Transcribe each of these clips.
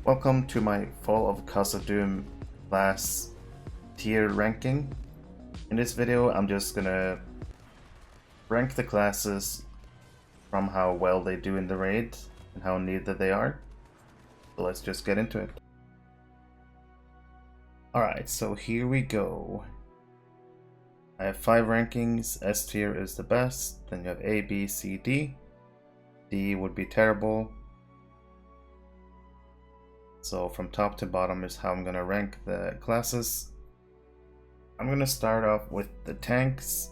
Welcome to my Fall of Khazad-dûm class tier ranking. In this video, I'm just gonna rank the classes from how well they do in the raid and how needed they are. So let's just get into it. Alright, so here we go. I have 5 rankings. S tier is the best, then you have A, B, C, D. D would be terrible. So from top to bottom is how I'm gonna rank the classes. I'm gonna start off with the tanks.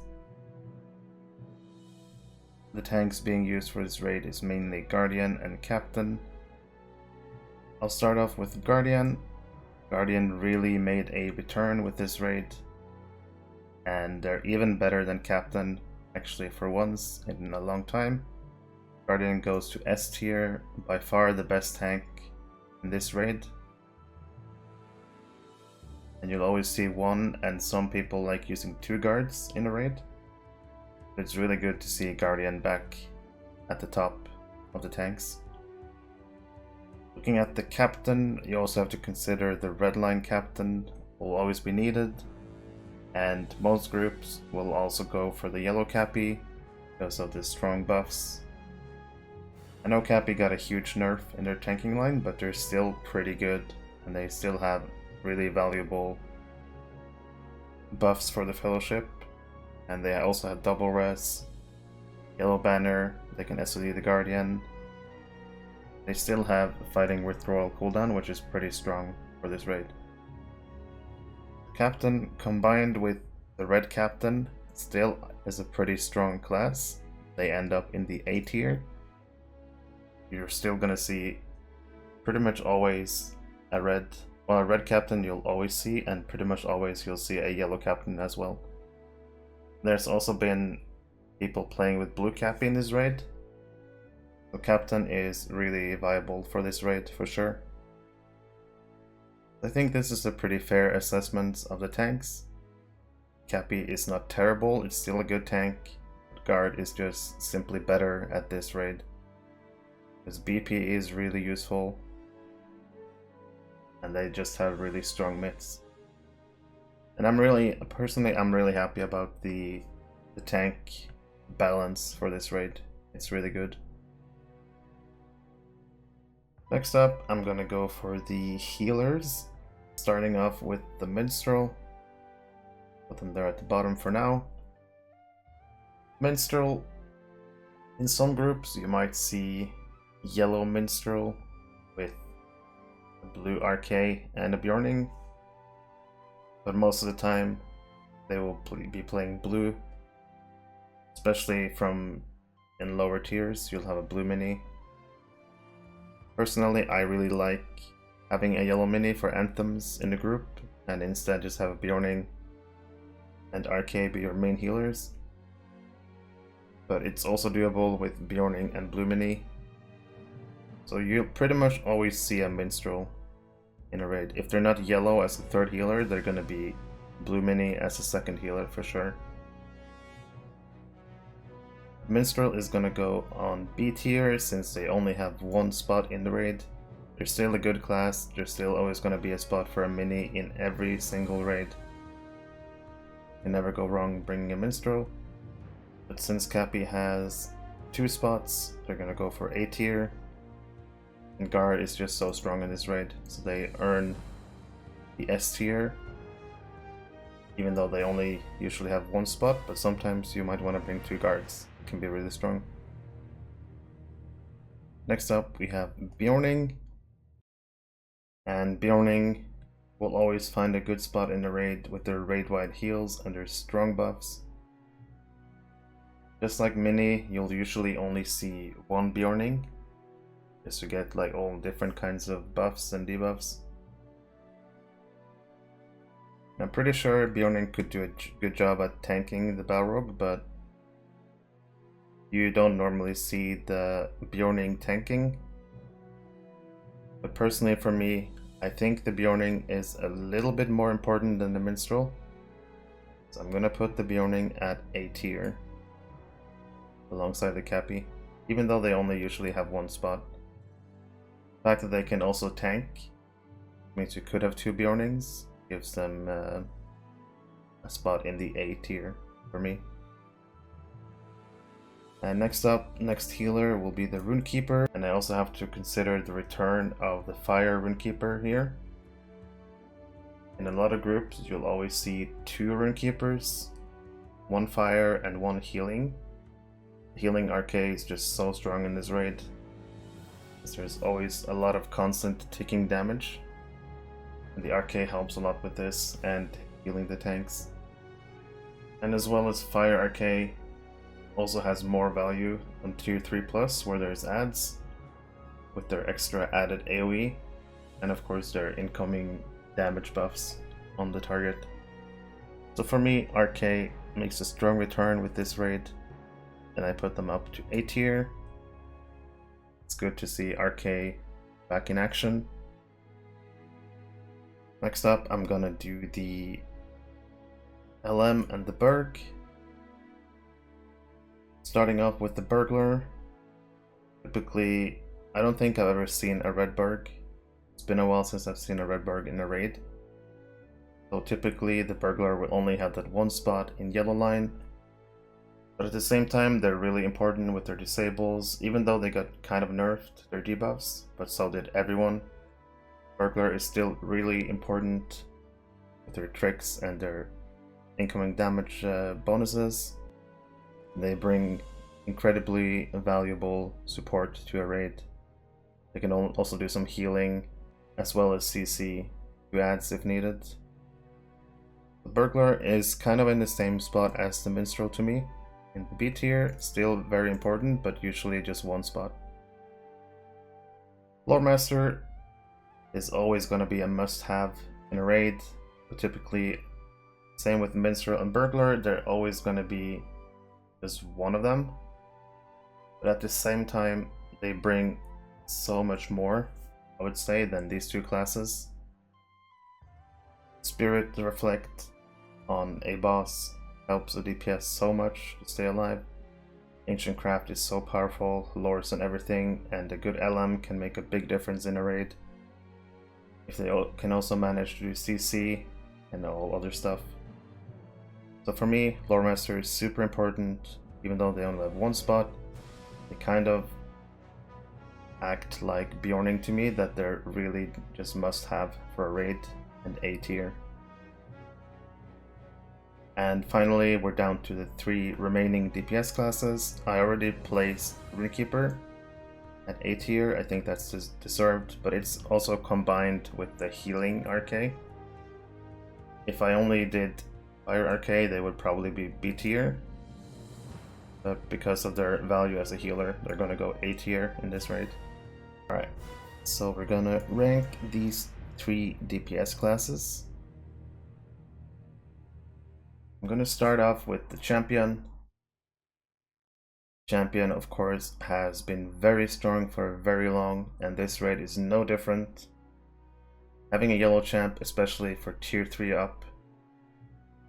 The tanks being used for this raid is mainly Guardian and Captain. I'll start off with Guardian. Guardian really made a return with this raid, and they're even better than Captain, actually for once in a long time. Guardian goes to S tier, by far the best tank in this raid. And you'll always see one, and some people like using 2 guards in a raid. It's really good to see Guardian back at the top of the tanks. Looking at the Captain, you also have to consider the red line Captain will always be needed, and most groups will also go for the yellow Cappy because of the strong buffs. I know Cappy got a huge nerf in their tanking line, but they're still pretty good, and they still have really valuable buffs for the Fellowship. And they also have double res, yellow banner, they can SOD the Guardian. They still have fighting withdrawal cooldown, which is pretty strong for this raid. Captain combined with the red Captain still is a pretty strong class. They end up in the A tier. You're still gonna see pretty much always a red Captain you'll always see, and pretty much always you'll see a yellow Captain as well. There's also been people playing with blue Cappy in this raid. So Captain is really viable for this raid for sure. I think this is a pretty fair assessment of the tanks. Cappy is not terrible, it's still a good tank. Guard is just simply better at this raid. Because BP is really useful, and they just have really strong mids. And I'm really happy about the tank balance for this raid. It's really good. Next up, I'm gonna go for the healers, starting off with the Minstrel. Put them there at the bottom for now. Minstrel, in some groups you might see yellow Minstrel with a blue RK and a Bjorning, but most of the time they will be playing blue, especially from in lower tiers. You'll have a blue mini. Personally, I really like having a yellow mini for anthems in the group, and instead just have a Bjorning and RK be your main healers. But it's also doable with Bjorning and blue mini. So you'll pretty much always see a Minstrel in a raid. If they're not yellow as a third healer, they're gonna be blue mini as a second healer for sure. Minstrel is gonna go on B tier since they only have 1 spot in the raid. They're still a good class, there's still always gonna be a spot for a mini in every single raid. You can never go wrong bringing a Minstrel. But since Cappy has 2 spots, they're gonna go for A tier. And Guard is just so strong in this raid, so they earn the S tier, even though they only usually have 1 spot, but sometimes you might want to bring 2 guards. It can be really strong. Next up we have Bjorning, and Bjorning will always find a good spot in the raid with their raid-wide heals and their strong buffs. Just like Mini, you'll usually only see 1 Bjorning, just to get like all different kinds of buffs and debuffs. I'm pretty sure Bjorning could do a good job at tanking the Balrog, but you don't normally see the Bjorning tanking. But personally for me, I think the Bjorning is a little bit more important than the Minstrel. So I'm gonna put the Bjorning at A tier alongside the Cappy, even though they only usually have 1 spot. The fact that they can also tank means you could have 2 Bjornings, gives them a spot in the A tier for me. And next up, next healer will be the Runekeeper, and I also have to consider the return of the Fire Runekeeper here. In a lot of groups, you'll always see 2 Runekeepers, 1 fire and 1 healing. Healing RK is just so strong in this raid. There's always a lot of constant ticking damage. And the RK helps a lot with this and healing the tanks. And as well as Fire RK also has more value on tier 3+, where there's ads with their extra added AoE and of course their incoming damage buffs on the target. So for me, RK makes a strong return with this raid, and I put them up to A tier. It's good to see RK back in action. Next up, I'm gonna do the LM and the Burg. Starting off with the Burglar. Typically, I don't think I've ever seen a red Burg. It's been a while since I've seen a red Burg in a raid. So typically the Burglar will only have that 1 spot in yellow line. But at the same time, they're really important with their disables, even though they got kind of nerfed their debuffs, but so did everyone. Burglar is still really important with their tricks and their incoming damage bonuses. They bring incredibly valuable support to a raid. They can also do some healing, as well as CC to ads if needed. The Burglar is kind of in the same spot as the Minstrel to me. In the B tier, still very important, but usually just 1 spot. Loremaster is always going to be a must-have in a raid, but typically, same with Minstrel and Burglar, they're always going to be just one of them. But at the same time, they bring so much more, I would say, than these 2 classes. Spirit Reflect on a boss helps the DPS so much to stay alive. Ancient Craft is so powerful, lores and everything, and a good LM can make a big difference in a raid. If they can also manage to do CC and all other stuff. So for me, Loremaster is super important, even though they only have 1 spot. They kind of act like Bjorning to me, that they're really just must have for a raid and A tier. And finally, we're down to the 3 remaining DPS classes. I already placed Runekeeper at A tier. I think that's deserved, but it's also combined with the healing RK. If I only did Fire RK, they would probably be B tier. But because of their value as a healer, they're gonna go A tier in this raid. Alright, so we're gonna rank these 3 DPS classes. I'm gonna start off with the Champion. Champion, of course, has been very strong for very long, and this raid is no different. Having a yellow champ, especially for tier 3 up,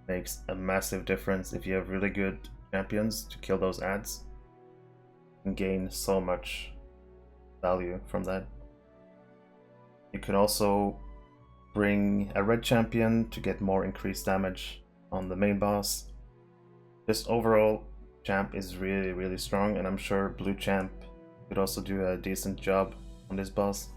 makes a massive difference if you have really good champions to kill those ads. You can gain so much value from that. You can also bring a red champion to get more increased damage on the main boss. Just overall, champ is really strong, and I'm sure blue champ could also do a decent job on this boss.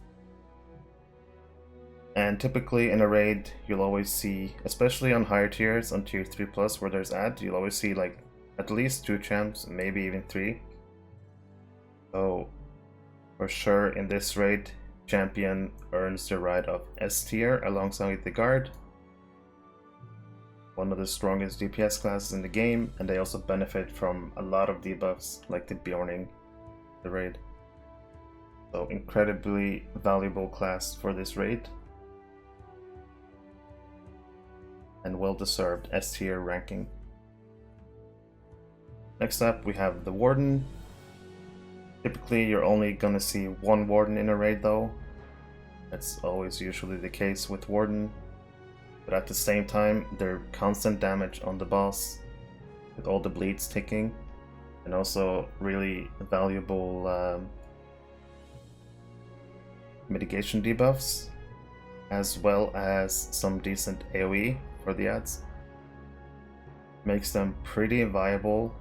And typically in a raid, you'll always see, especially on higher tiers, on tier 3+, where there's ads, you'll always see like at least 2 champs, maybe even 3. So for sure in this raid, champion earns the right of S tier alongside the guard. One of the strongest DPS classes in the game, and they also benefit from a lot of debuffs like the Bjorning, the raid. So incredibly valuable class for this raid. And well-deserved S tier ranking. Next up we have the Warden. Typically you're only gonna see 1 Warden in a raid though. That's always usually the case with Warden. But at the same time, they're constant damage on the boss with all the bleeds ticking, and also really valuable mitigation debuffs, as well as some decent AoE for the ads. Makes them pretty viable,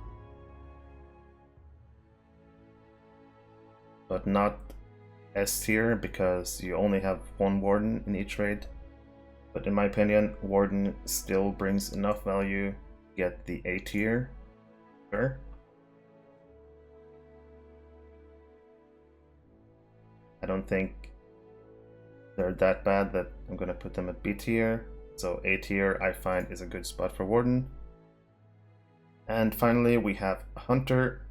but not S tier because you only have one Warden in each raid. But in my opinion, Warden still brings enough value to get the A tier. Sure. I don't think they're that bad that I'm gonna put them at B tier. So A tier I find is a good spot for Warden. And finally we have Hunter.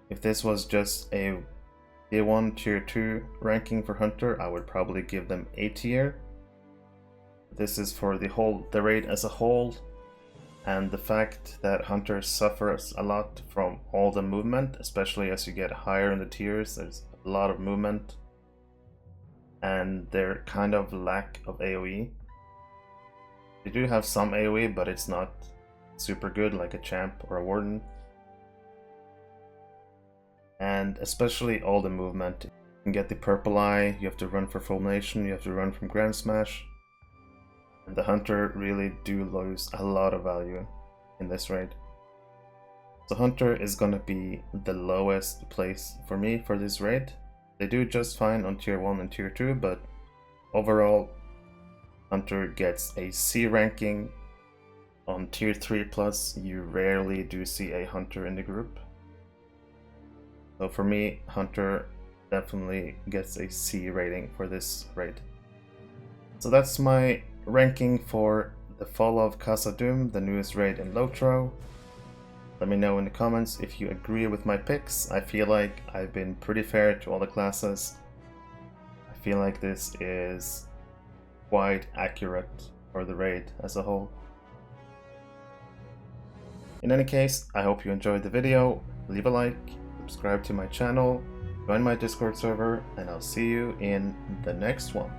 If this was just a Tier 1, Tier 2 ranking for Hunter, I would probably give them A tier. This is for the raid as a whole, and the fact that Hunter suffers a lot from all the movement, especially as you get higher in the tiers, there's a lot of movement, and their kind of lack of AoE. They do have some AoE, but it's not super good like a champ or a warden. And especially all the movement. You can get the purple eye, you have to run for fulmination, you have to run from Grand Smash. And the Hunter really do lose a lot of value in this raid. So Hunter is gonna be the lowest place for me for this raid. They do just fine on Tier 1 and Tier 2, but overall Hunter gets a C ranking. On Tier 3 plus, you rarely do see a Hunter in the group. So for me, Hunter definitely gets a C rating for this raid. So that's my ranking for the Fall of Khazad-dûm, the newest raid in Lotro. Let me know in the comments if you agree with my picks. I feel like I've been pretty fair to all the classes. I feel like this is quite accurate for the raid as a whole. In any case, I hope you enjoyed the video. Leave a like, subscribe to my channel, join my Discord server, and I'll see you in the next one.